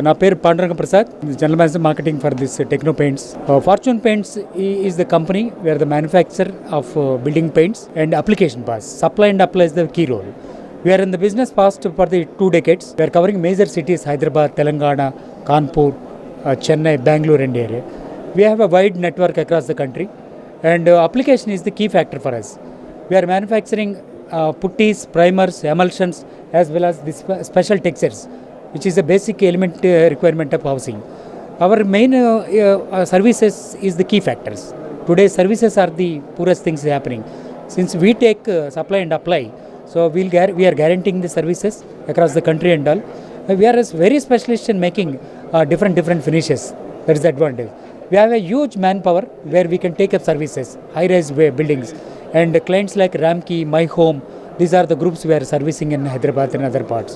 నా పేరు Panduranga Prasad, general manager marketing for this techno paints. Fortune paints is the company wear the manufacture of building paints and application parts. Supply and apply is the key role. We are in the business past for the 2 decades. We are covering major cities: Hyderabad, Telangana, Kanpur, Chennai, Bangalore and area. We have a wide network across the country, and application is the key factor for us. We are manufacturing putties, primers, emulsions, as well as the special textures, which is a basic element requirement of housing. Our main services is the key factors. Today services are the poorest things happening. Since we take supply and apply, so we are guaranteeing the services across the country and all. We are very specialist in making different finishes. That is the advantage. We have a huge manpower where we can take up services, high-rise buildings, and clients like Ramki, My Home. These are the groups we are servicing in Hyderabad and other parts.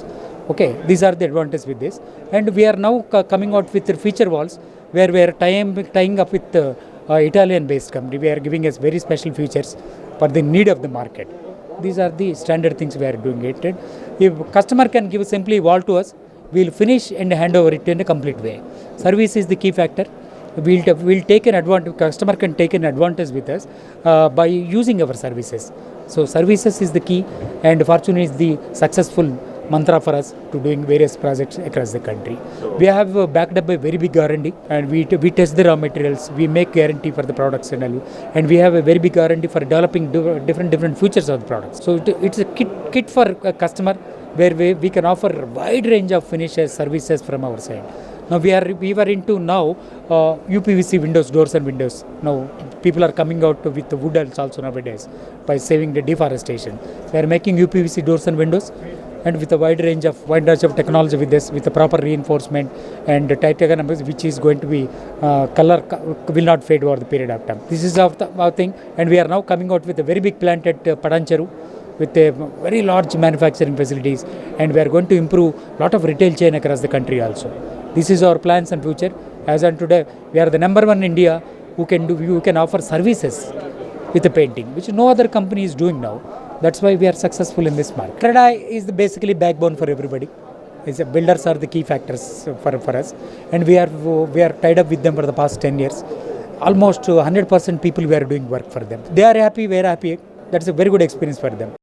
Okay, these are the advantages with this, and we are now coming out with feature walls where we are tying up with Italian-based company. We are giving us very special features for the need of the market. These are the standard things we are doing it. If customer can give simply wall to us, we will finish and hand over it in a complete way. Service is the key factor. We'll take an advantage. Customer can take an advantage with us by using our services. So services is the key, and Fortune is the successful mantra for us to doing various projects across the country. We have backed up a very big R&D, and we test the raw materials. We make guarantee for the products and we have a very big R&D for developing different features of the products. So it's a kit for a customer where we can offer a wide range of finishes, services from our side. Now we were into now UPVC windows, doors and windows. Now people are coming out with wood also nowadays by saving the deforestation. We are making UPVC doors and windows, and with a wide range of technology with this, with the proper reinforcement and titanium, which is going to be color will not fade over the period of time. This is our thing, and we are now coming out with a very big plant at Padancheru with a very large manufacturing facilities, and we are going to improve lot of retail chain across the country also. This is our plans and future. As on today, we are the number one in India who can offer services with the painting, which no other company is doing now. That's why we are successful in this market. Credai is basically backbone for everybody. Builders are the key factors for us, and we are tied up with them for the past 10 years. Almost 100% people we are doing work for them. They are happy, we are happy. That's a very good experience for them.